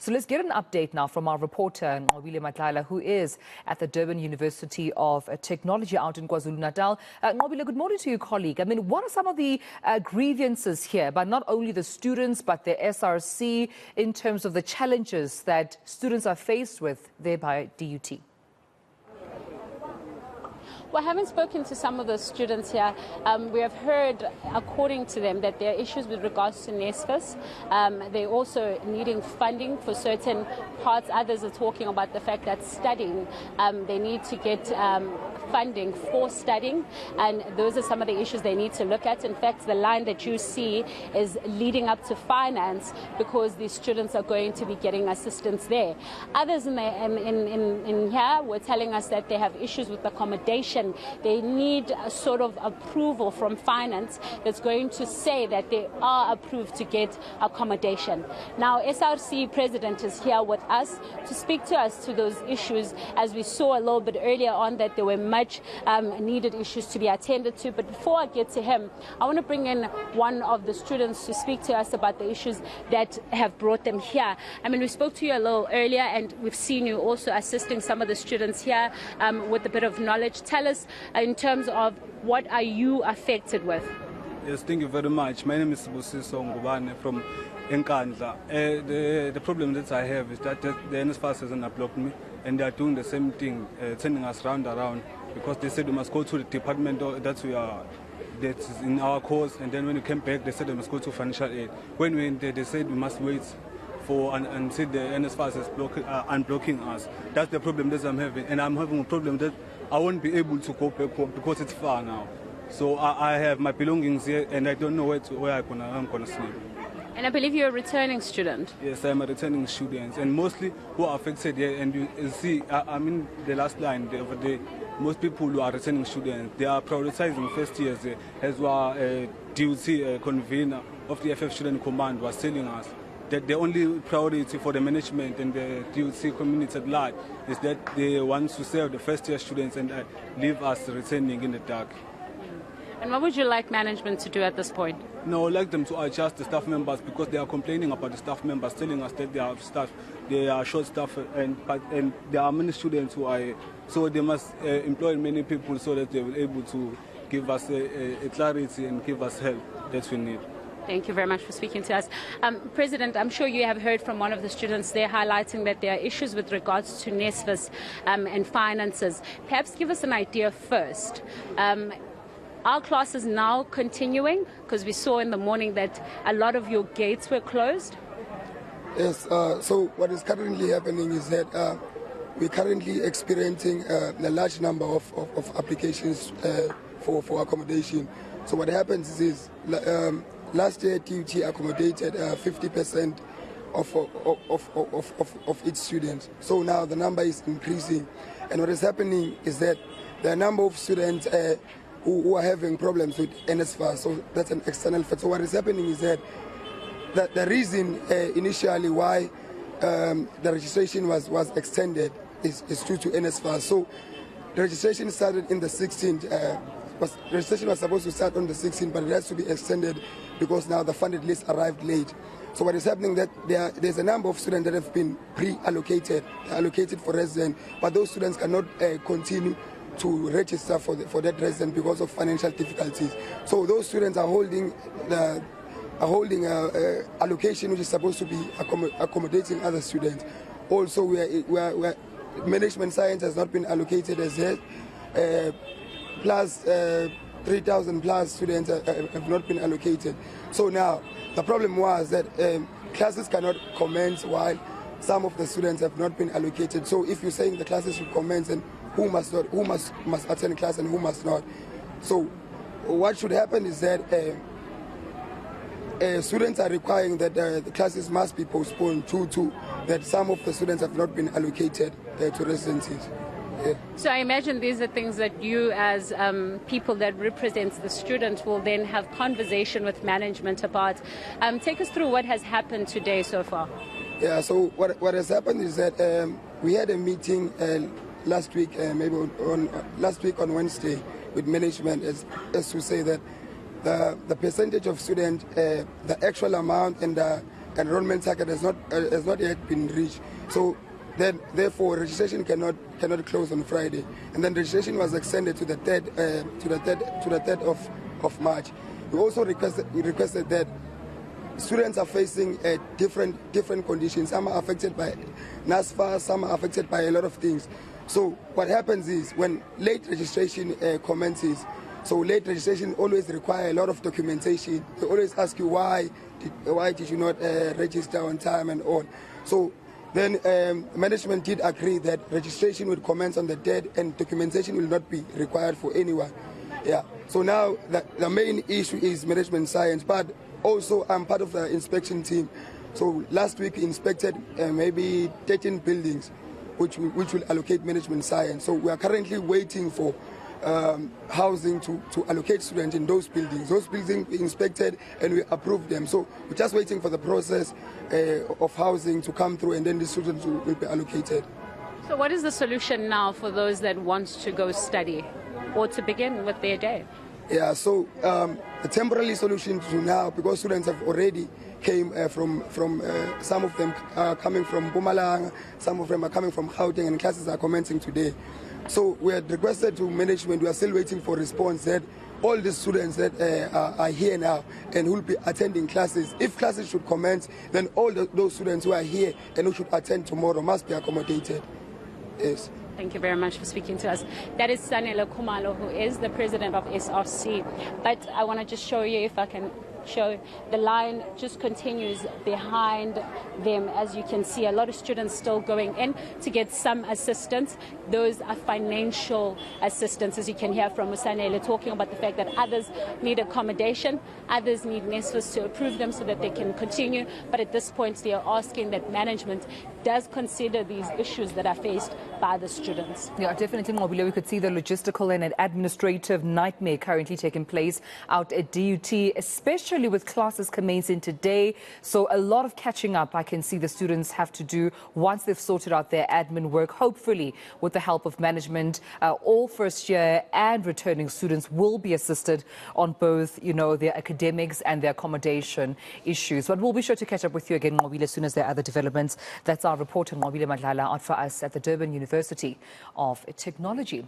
So let's get an update now from our reporter, Nqobile Madlala, who is at the Durban University of Technology out in KwaZulu-Natal. Nqobile, good morning to you, colleague. I mean, what are some of the grievances here by not only the students but the SRC in terms of the challenges that students are faced with there by DUT? Well, having spoken to some of the students here, we have heard, according to them, that there are issues with regards to NSFAS. They're also needing funding for certain parts. Others are talking about the fact that studying, they need to get funding for studying, and those are some of the issues they need to look at. In fact, the line that you see is leading up to finance because these students are going to be getting assistance there. Others in here were telling us that they have issues with accommodation. They need a sort of approval from finance that's going to say that they are approved to get accommodation. Now, SRC president is here with us to speak to us to those issues, as we saw a little bit earlier on that there were much needed issues to be attended to. But before I get to him, I want to bring in one of the students to speak to us about the issues that have brought them here. I mean, we spoke to you a little earlier, and we've seen you also assisting some of the students here with a bit of knowledge. Tell us in terms of what are you affected with? Yes, thank you very much. My name is Nqobile from Nkandla. The problem that I have is that the NSFAS hasn't blocked me, and they are doing the same thing, sending us around, because they said we must go to the department that's in our course, and then when we came back, they said we must go to financial aid. When we went there, they said we must wait for until the NSFAS is unblocking us. That's the problem that I'm having, and I'm having a problem that I won't be able to go back home because it's far now. So I have my belongings here, and I don't know where I'm gonna sleep. And I believe you're a returning student. Yes, I'm a returning student, and mostly who are affected here. And you see, I'm in the last line the other day. Most people who are returning students, they are prioritizing first years, as well. DUT convener of the FF Student Command was telling us that the only priority for the management and the DUT community at large is that they want to serve the first-year students and leave us returning in the dark. And what would you like management to do at this point? No, I'd like them to adjust the staff members, because they are complaining about the staff members, telling us that they are short staff, and there are many students who are, so they must employ many people so that they will be able to give us a clarity and give us help that we need. Thank you very much for speaking to us. President, I'm sure you have heard from one of the students there highlighting that there are issues with regards to NSFAS and finances. Perhaps give us an idea first. Are classes now continuing? Because we saw in the morning that a lot of your gates were closed. Yes, so what is currently happening is that we're currently experiencing a large number of applications for accommodation. So what happens is, last year DUT accommodated 50% of its students. So now the number is increasing. And what is happening is that the number of students who are having problems with NSFAS, so that's an external factor. So what is happening is that the reason initially why the registration was extended is due to NSFAS. So the registration started in the 16th. Registration was supposed to start on the 16th, but it has to be extended because now the funded list arrived late. So what is happening that there's a number of students that have been pre-allocated, allocated for resident, but those students cannot continue to register for that resident because of financial difficulties. So those students are holding allocation which is supposed to be accommodating other students. Also, management science has not been allocated as yet. Plus 3,000 plus students have not been allocated. So now the problem was that classes cannot commence while some of the students have not been allocated. So if you're saying the classes should commence, and who must attend class and who must not. So what should happen is that students are requiring that the classes must be postponed due to that some of the students have not been allocated to residencies. Yeah. So I imagine these are things that you as people that represent the students will then have conversation with management about. Take us through what has happened today so far. Yeah, so what has happened is that we had a meeting last week, last week on Wednesday, with management as to say that the percentage of students, the actual amount and the enrollment target has not yet been reached. So then, therefore, registration cannot close on Friday, and then registration was extended to the 3rd of March. We also requested that students are facing different conditions. Some are affected by NSFAS, some are affected by a lot of things. So what happens is when late registration commences, so late registration always require a lot of documentation. They always ask you why did you not register on time and all. So then management did agree that registration would commence on the date and documentation will not be required for anyone. Yeah. So now the main issue is management science, but also I'm part of the inspection team. So last week we inspected maybe 13 buildings which will allocate management science. So we are currently waiting for housing to allocate students in those buildings. Those buildings we inspected and we approved them. So we're just waiting for the process of housing to come through, and then the students will be allocated. So what is the solution now for those that want to go study or to begin with their day? Yeah, so the temporary solution to now, because students have already came from some of them are coming from Mpumalanga, some of them are coming from Gauteng, and classes are commencing today. So we had requested to management, we are still waiting for response that all the students that are here now and who will be attending classes, if classes should commence, then all those students who are here and who should attend tomorrow must be accommodated. Yes. Thank you very much for speaking to us. That is Nqobile Madlala, who is the president of SRC. But I want to just show you, if I can show, the line just continues behind them. As you can see, a lot of students still going in to get some assistance. Those are financial assistance, as you can hear from Nqobile talking about the fact that others need accommodation, others need NSFAS to approve them so that they can continue. But at this point, they are asking that management does consider these issues that are faced by the students. Yeah, definitely, Nqobile. We could see the logistical and an administrative nightmare currently taking place out at DUT, especially with classes commencing today. So a lot of catching up I can see the students have to do once they've sorted out their admin work. Hopefully, with the help of management, all first year and returning students will be assisted on both, their academics and their accommodation issues. But we'll be sure to catch up with you again, Nqobile, as soon as there are other developments. That's our reporter, Nqobile Madlala, out for us at the Durban University of Technology.